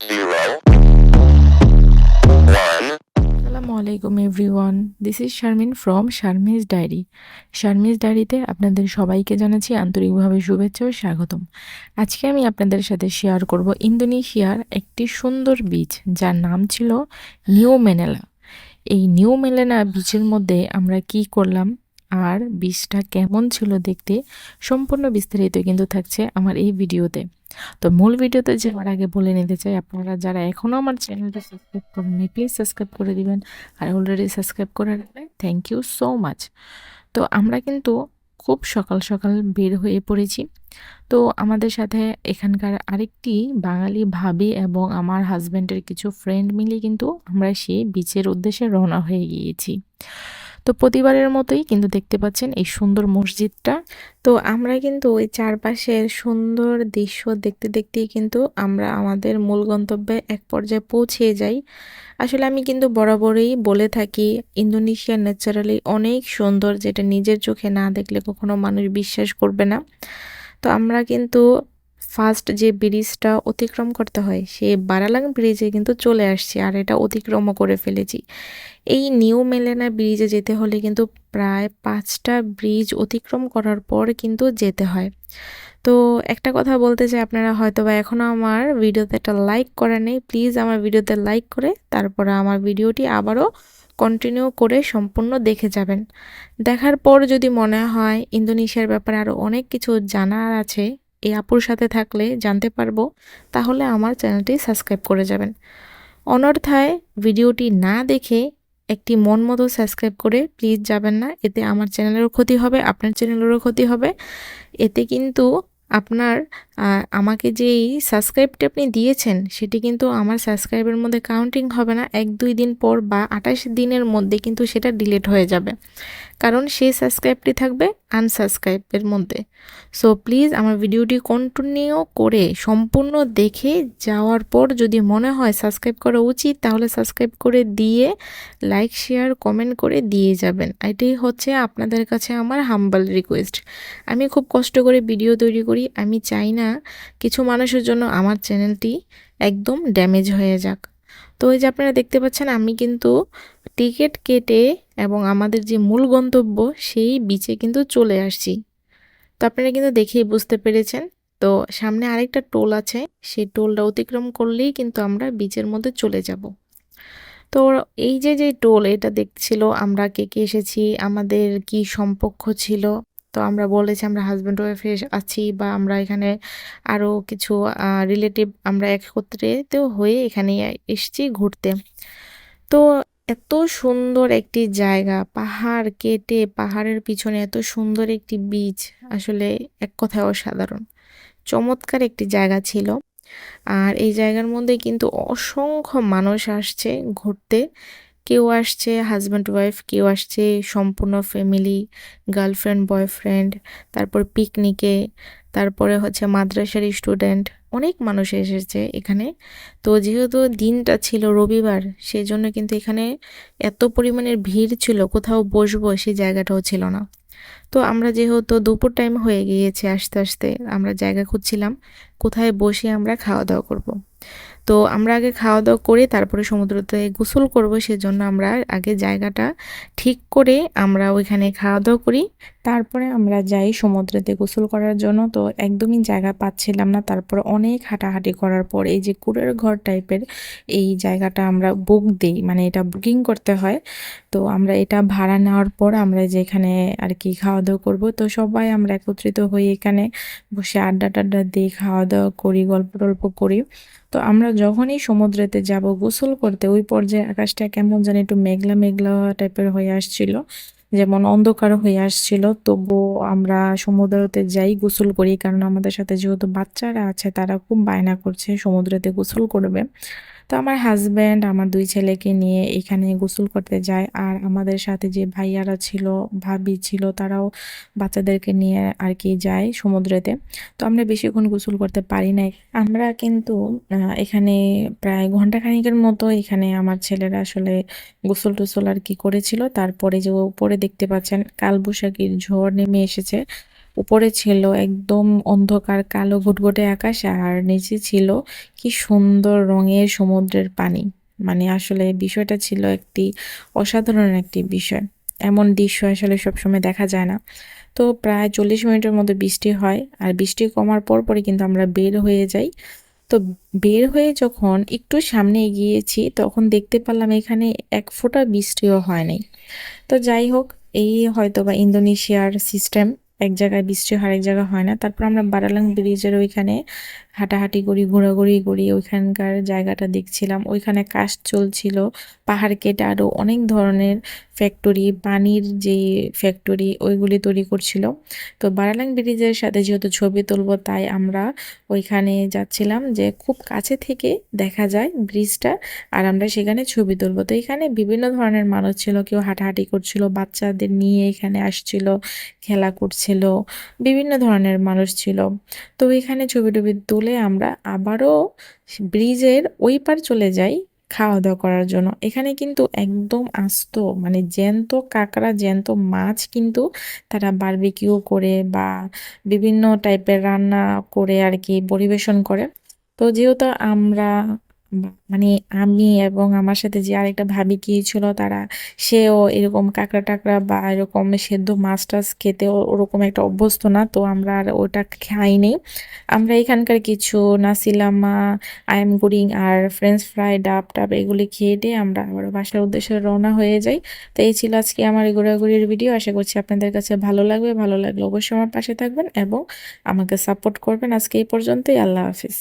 0 1 আসসালামু আলাইকুম everyone, this is Sharmin from Sharmi's diary. Sharmi's ডায়েরিতে আপনাদের সবাইকে জানাচ্ছি আন্তরিকভাবে শুভেচ্ছা ও স্বাগতম। আজকে আমি আপনাদের সাথে শেয়ার করব ইন্দোনেশিয়ার একটি সুন্দর বিচ, যার নাম ছিল নিউ মেনেলা। এই নিউ মেলেনা বিচের মধ্যে আমরা কি করলাম আর বিচটা কেমন ছিল দেখতে, সম্পূর্ণ বিস্তারিত কিন্তু থাকছে আমার এই ভিডিওতে। তো মূল ভিডিওতে যাওয়ার আগে বলে নিতে চাই, আপনারা যারা এখনও আমার চ্যানেলটা সাবস্ক্রাইব করেননি প্লিজ সাবস্ক্রাইব করে দিবেন, আর অলরেডি সাবস্ক্রাইব করে রাখবেন, থ্যাংক ইউ সো মাচ। তো আমরা কিন্তু খুব সকাল সকাল বের হয়ে পড়েছি। তো আমাদের সাথে এখানকার আরেকটি বাঙালি ভাবি এবং আমার হাজব্যান্ডের কিছু ফ্রেন্ড মিলে কিন্তু আমরা সেই বিচের উদ্দেশ্যে রওনা হয়ে গিয়েছি। তো প্রতিবারের মতোই কিন্তু দেখতে পাচ্ছেন এই সুন্দর মসজিদটা। তো আমরা কিন্তু ওই চারপাশের সুন্দর দৃশ্য দেখতে দেখতেই কিন্তু আমরা আমাদের মূল গন্তব্যে এক পর্যায়ে পৌঁছে যাই। আসলে আমি কিন্তু বরাবরই বলে থাকি, ইন্দোনেশিয়া ন্যাচারালি অনেক সুন্দর, যেটা নিজের চোখে না দেখলে কখনো মানুষ বিশ্বাস করবে না। তো আমরা কিন্তু ফার্স্ট যে ব্রিজটা অতিক্রম করতে হয় সেই বারালাং ব্রিজে কিন্তু চলে আসছি, আর এটা অতিক্রমও করে ফেলেছি। এই নিউ মেলেনা ব্রিজে যেতে হলে কিন্তু প্রায় 5টা ব্রিজ অতিক্রম করার পর কিন্তু যেতে হয়। তো একটা কথা বলতে চাই, আপনারা হয়তো বা এখনও আমার ভিডিওতে একটা লাইক করেন নাই, প্লিজ আমার ভিডিওতে লাইক করে তারপরে আমার ভিডিওটি আবারও কন্টিনিউ করে সম্পূর্ণ দেখে যাবেন। দেখার পর যদি মনে হয় ইন্দোনেশিয়ার ব্যাপারে আরও অনেক কিছু জানার আছে, এই আপুর সাথে থাকলে জানতে পারবো, তাহলে আমার চ্যানেলটি সাবস্ক্রাইব করে যাবেন। অনর্থায় ভিডিওটি না দেখে একটি মন মতো সাবস্ক্রাইব করে প্লিজ যাবেন না, এতে আমার চ্যানেলেরও ক্ষতি হবে, আপনার চ্যানেলেরও ক্ষতি হবে। এতে কিন্তু আপনার আমাকে যেই সাবস্ক্রাইবটি আপনি দিয়েছেন সেটি কিন্তু আমার সাবস্ক্রাইবের মধ্যে কাউন্টিং হবে না, 1-2 দিন পর বা 28 দিনের মধ্যে কিন্তু সেটা ডিলিট হয়ে যাবে, কারণ সেই সাবস্ক্রাইবটি থাকবে আনসাবস্ক্রাইবের মধ্যে। সো প্লিজ আমার ভিডিওটি কন্টিনিউ করে সম্পূর্ণ দেখে যাওয়ার পর যদি মনে হয় সাবস্ক্রাইব করা উচিত, তাহলে সাবস্ক্রাইব করে দিয়ে লাইক শেয়ার কমেন্ট করে দিয়ে যাবেন। এটাই হচ্ছে আপনাদের কাছে আমার হাম্বল রিকোয়েস্ট। আমি খুব কষ্ট করে ভিডিও তৈরি করি, আমি চাই না কিছু মানুষের জন্য আমার চ্যানেলটি একদম ড্যামেজ হয়ে যাক। তো এই যে আপনারা দেখতে পাচ্ছেন, আমি কিন্তু টিকিট কেটে এবং আমাদের যে মূল গন্তব্য সেই বিচে কিন্তু চলে আসছি। তো আপনারা কিন্তু দেখেই বুঝতে পেরেছেন। তো সামনে আরেকটা টোল আছে, সেই টোলটা অতিক্রম করলেই কিন্তু আমরা বিচের মধ্যে চলে যাব। তো এই যে টোল, এটা দেখছিল আমরা কে কে এসেছি, আমাদের কি সম্পর্ক ছিল। তো আমরা বলেছি আমরা হাজব্যান্ড ওয়াইফ আছি, বা আমরা এখানে আরও কিছু রিলেটিভ আমরা একত্রিত হয়ে এখানে এসেছি ঘুরতে। তো এত সুন্দর একটি জায়গা, পাহাড় কেটে পাহাড়ের পিছনে এত সুন্দর একটি বিচ, আসলে এক কথায় অসাধারণ চমৎকার একটি জায়গা ছিল। আর এই জায়গার মধ্যে কিন্তু অসংখ্য মানুষ আসছে ঘুরতে। কেউ আসছে হাজব্যান্ড ওয়াইফ, কেউ আসছে সম্পূর্ণ ফ্যামিলি, গার্লফ্রেন্ড বয়ফ্রেন্ড, তারপর পিকনিকে, তারপরে হচ্ছে মাদ্রাসার স্টুডেন্ট, অনেক মানুষ এসেছে এখানে। তো যেহেতু দিনটা ছিল রবিবার, সেজন্য কিন্তু এখানে এত পরিমাণের ভিড় ছিল, কোথাও বসবো সেই জায়গাটাও ছিল না। তো আমরা যেহেতু দুপুর টাইম হয়ে গিয়েছে, আস্তে আস্তে আমরা জায়গা খুঁজছিলাম কোথায় বসে আমরা খাওয়া দাওয়া করব। তো আমরা আগে খাওয়া দাওয়া করে তারপরে সমুদ্রতে গোসল করব, সেজন্য আমরা আগে জায়গাটা ঠিক করে আমরা ওইখানে খাওয়া দাওয়া করি, তারপরে আমরা যাই সমুদ্রেতে গোসল করার জন্য। তো একদমই জায়গা পাচ্ছিলাম না, তারপর অনেক হাঁটাহাঁটি করার পর এই যে কুড়ের ঘর টাইপের এই জায়গাটা আমরা বুক দিই, মানে এটা বুকিং করতে হয়। তো আমরা এটা ভাড়া নেওয়ার পর আমরা যেখানে আর কি খাওয়া দাওয়া করবো, তো সবাই আমরা একত্রিত হয়ে এখানে বসে আড্ডা টাড্ডা দিয়ে খাওয়া দাওয়া করি, গল্প টল্প করি। তো আমরা যখনই সমুদ্রেতে যাব গোসল করতে, ওই পর্যায়ে আকাশটা কেমন জানি একটু মেঘলা মেঘলা টাইপের হয়ে আসছিল, যেমন অন্ধকার হয়ে আসছিল। তবুও আমরা সমুদ্রতে যাই, গোসল করি, কারণ আমাদের সাথে যেহেতু বাচ্চারা আছে তারা খুব বায়না করছে সমুদ্রেতে গোসল করবে। তো আমার হাজব্যান্ড আমার 2 ছেলেকে নিয়ে এখানে গোসল করতে যায়, আর আমাদের সাথে যে ভাইয়ারা ছিল, ভাবি ছিল, তারাও বাচ্চাদেরকে নিয়ে আর কি যায় সমুদ্রেতে। তো আমরা বেশিক্ষণ গোসল করতে পারি নাই। আমরা কিন্তু এখানে প্রায় ঘন্টাখানেকের মতো এখানে আমার ছেলেরা আসলে গোসল টোসল আর কি করেছিল। তারপরে যে উপরে দেখতে পাচ্ছেন কালবৈশাখীর ঝড় নেমে এসেছে। উপরে ছিল একদম অন্ধকার কালো ঘুটঘুটে আকাশ, আর নিচে ছিল কি সুন্দর রঙের সমুদ্রের পানি। মানে আসলে বিষয়টা ছিল একটি অসাধারণ একটি বিষয়। এমন দৃশ্য আসলে সবসময় দেখা যায় না। তো প্রায় 40 মিনিটের মতো বৃষ্টি হয়, আর বৃষ্টি কমার পরপরই কিন্তু আমরা বের হয়ে যাই। তো বের হয়ে যখন একটু সামনে এগিয়েছি তখন দেখতে পেলাম এখানে এক ফোঁটা বৃষ্টিও হয় নাই। তো যাই হোক, এই হয়তোবা ইন্দোনেশিয়ার সিস্টেম, এক জায়গায় বৃষ্টি হয় এক জায়গায় হয় না। তারপর আমরা বারালাং ব্রিজের ওইখানে হাঁটাহাঁটি করি, ঘোরাঘুরি করি, ওইখানকার জায়গাটা দেখছিলাম। ওইখানে কাজ চলছিল, পাহাড় কেটে আরও অনেক ধরনের ফ্যাক্টরি, পানির যে ফ্যাক্টরি ওইগুলি তৈরি করছিল। তো বারালাং ব্রিজের সাথে যেহেতু ছবি তুলবো তাই আমরা ওইখানে যাচ্ছিলাম, যে খুব কাছে থেকে দেখা যায় ব্রিজটা, আর আমরা সেখানে ছবি তুলবো। তো এখানে বিভিন্ন ধরনের মানুষ ছিল, কেউ হাঁটাহাঁটি করছিল, বাচ্চাদের নিয়ে এখানে আসছিল, খেলা করছিল, বিভিন্ন ধরনের মানুষ ছিল। তো এখানে ছবি টবি তুলে আমরা আবারও ব্রিজের ওই পার চলে যাই খাওয়া দাওয়া করার জন্য। এখানে কিন্তু একদম আস্ত মানে জ্যান্ত কাঁকড়া, জ্যান্ত মাছ কিন্তু তারা বারবিকিউ করে বা বিভিন্ন টাইপের রান্না করে আর কি পরিবেশন করে। তো যেহেতু আমরা মানে আমি এবং আমার সাথে যে আরেকটা ভাবি গিয়েছিল, সেও এরকম কাঁকড়া টাকড়া বা এরকম সেদ্ধ মাছ টাছ খেতে ওরকম একটা অভ্যস্ত না, তো আমরা আর ওটা খাইনি। আমরা এখানকার কিছু নাসিলামা, আইএম গুডিং আর ফ্রেঞ্চ ফ্রাই, ডাব টাব এগুলি খেয়ে দিয়ে আমরা আবার বাসার উদ্দেশ্যে রওনা হয়ে যাই। তো এই ছিল আজকে আমার এই ঘোরাঘুরির ভিডিও। আশা করছি আপনাদের কাছে ভালো লাগবে। ভালো লাগলে অবশ্যই আমার পাশে থাকবেন এবং আমাকে সাপোর্ট করবেন। আজকে এই পর্যন্তই। আল্লাহ হাফিজ।